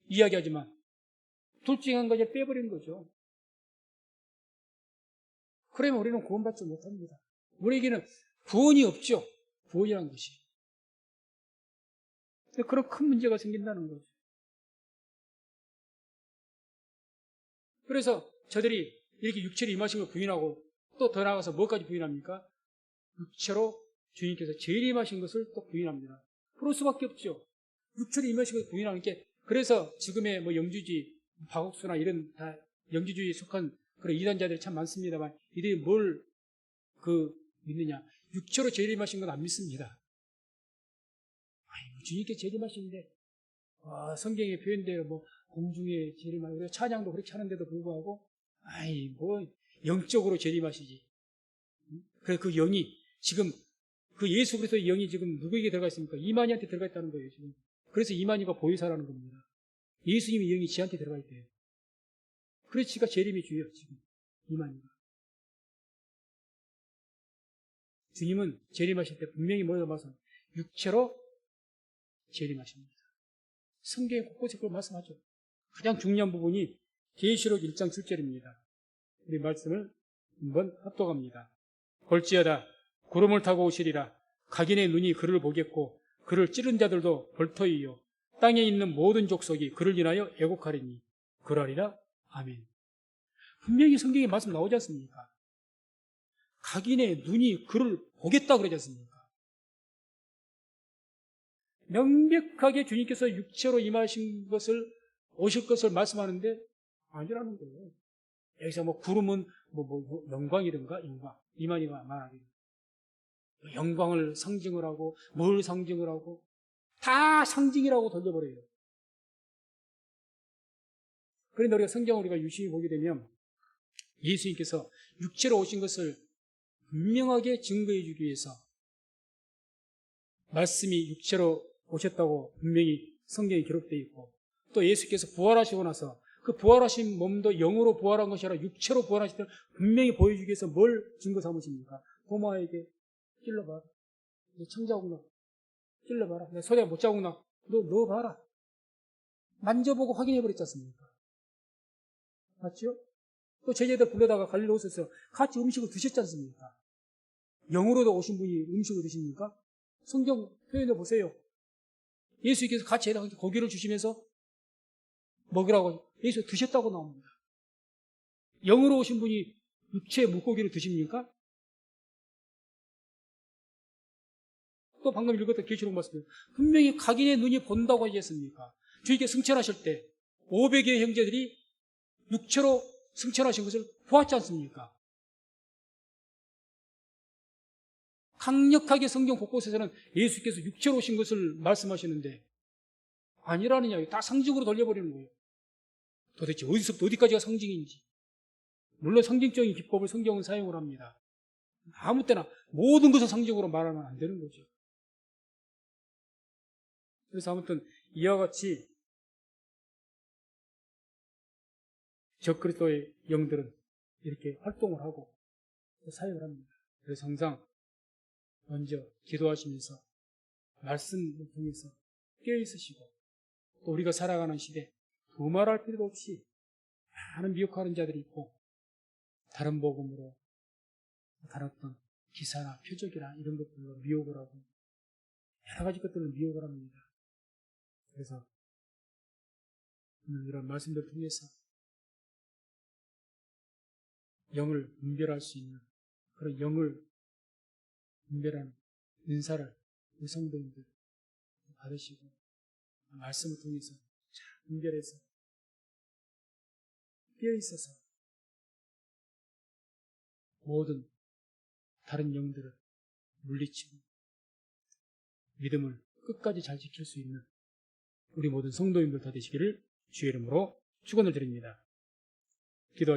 이야기하지만 둘 중에 한 가지를 빼버린 거죠. 그러면 우리는 구원받지 못합니다. 우리에게는 구원이 없죠. 구원이라는 것이. 그런 큰 문제가 생긴다는 거죠. 그래서 저들이 이렇게 육체로 임하신 걸 부인하고 또 더 나아가서 뭐까지 부인합니까? 육체로 주님께서 제일 임하신 것을 또 부인합니다. 그럴 수밖에 없죠. 육체로 임하신 것을 부인하는 게 그래서 지금의 뭐 영주주의, 박옥수나 이런 다 영주주의에 속한 그런 이단자들이 참 많습니다만 이들이 뭘 믿느냐? 육체로 제일 임하신 건 안 믿습니다. 주님께 제일 임하시는데 성경에 표현되어 뭐 공중에 제일 임하고 우리가 찬양도 그렇게 하는데도 불구하고 영적으로 제일 임하시지. 그래서 그 영이 지금 그 예수 그리스도의 영이 지금 누구에게 들어가 있습니까? 이만희한테 들어가 있다는 거예요 지금. 그래서 이만희가 보혜사라는 겁니다. 예수님의 영이 지한테 들어가 있대요. 그래서 지가 재림이 주예요 지금 이만희가. 주님은 재림하실 때 분명히 뭐라고 말씀? 육체로 재림하십니다. 성경에 곳곳에 그걸 말씀하죠. 가장 중요한 부분이 계시록 1장 7절입니다. 우리 말씀을 한번 합독합니다. 볼지어다 구름을 타고 오시리라. 각인의 눈이 그를 보겠고 그를 찌른 자들도 벌터이요 땅에 있는 모든 족속이 그를 인하여 애곡하리니 그러리라. 아멘. 분명히 성경에 말씀 나오지 않습니까? 각인의 눈이 그를 보겠다 그러지 않습니까? 명백하게 주님께서 육체로 임하신 것을 오실 것을 말씀하는데 아니라는 거예요. 여기서 뭐 구름은 영광이든가 영광 이만희가 말하기를 영광을 상징을 하고 뭘 상징을 하고 다 상징이라고 돌려버려요. 그런데 우리가 성경을 우리가 유심히 보게 되면 예수님께서 육체로 오신 것을 분명하게 증거해 주기 위해서 말씀이 육체로 오셨다고 분명히 성경에 기록되어 있고 또 예수께서 부활하시고 나서 그 부활하신 몸도 영으로 부활한 것이 아니라 육체로 부활하실 때 분명히 보여주기 위해서 뭘 증거 삼으십니까? 도마에게 찔러봐라. 너 창자국나 찔러봐라. 내 손에 못 자국나 너 넣어봐라. 만져보고 확인해 버렸지 않습니까? 맞죠? 또 제자들 불러다가 갈릴리 오셔서 같이 음식을 드셨지 않습니까? 영으로도 오신 분이 음식을 드십니까? 성경 표현해 보세요. 예수님께서 같이 고기를 주시면서 먹으라고 예수 드셨다고 나옵니다. 영으로 오신 분이 육체의 물고기를 드십니까? 또 방금 읽었던 계시록 말씀에 분명히 각인의 눈이 본다고 하셨습니까? 주님께 승천하실 때 500여 형제들이 육체로 승천하신 것을 보았지 않습니까? 강력하게 성경 곳곳에서는 예수께서 육체로 오신 것을 말씀하시는데 아니라느냐, 다 상징으로 돌려버리는 거예요. 도대체 어디서부터 어디까지가 상징인지. 물론 상징적인 기법을 성경은 사용을 합니다. 아무 때나 모든 것을 상징으로 말하면 안 되는 거죠. 그래서 아무튼 이와 같이 적그리스도의 영들은 이렇게 활동을 하고 사역을 합니다. 그래서 항상 먼저 기도하시면서 말씀을 통해서 깨어있으시고 또 우리가 살아가는 시대 두말할 필요도 없이 많은 미혹하는 자들이 있고 다른 복음으로 다른 어떤 기사나 표적이나 이런 것들로 미혹을 하고 여러 가지 것들을 미혹을 합니다. 그래서 오늘 이런 말씀들 통해서 영을 분별할 수 있는 그런 영을 분별하는 은사를 우리 성도님들 받으시고 말씀을 통해서 잘 분별해서 깨어있어서 모든 다른 영들을 물리치고 믿음을 끝까지 잘 지킬 수 있는 우리 모든 성도님들 다 되시기를 주의 이름으로 축원을 드립니다.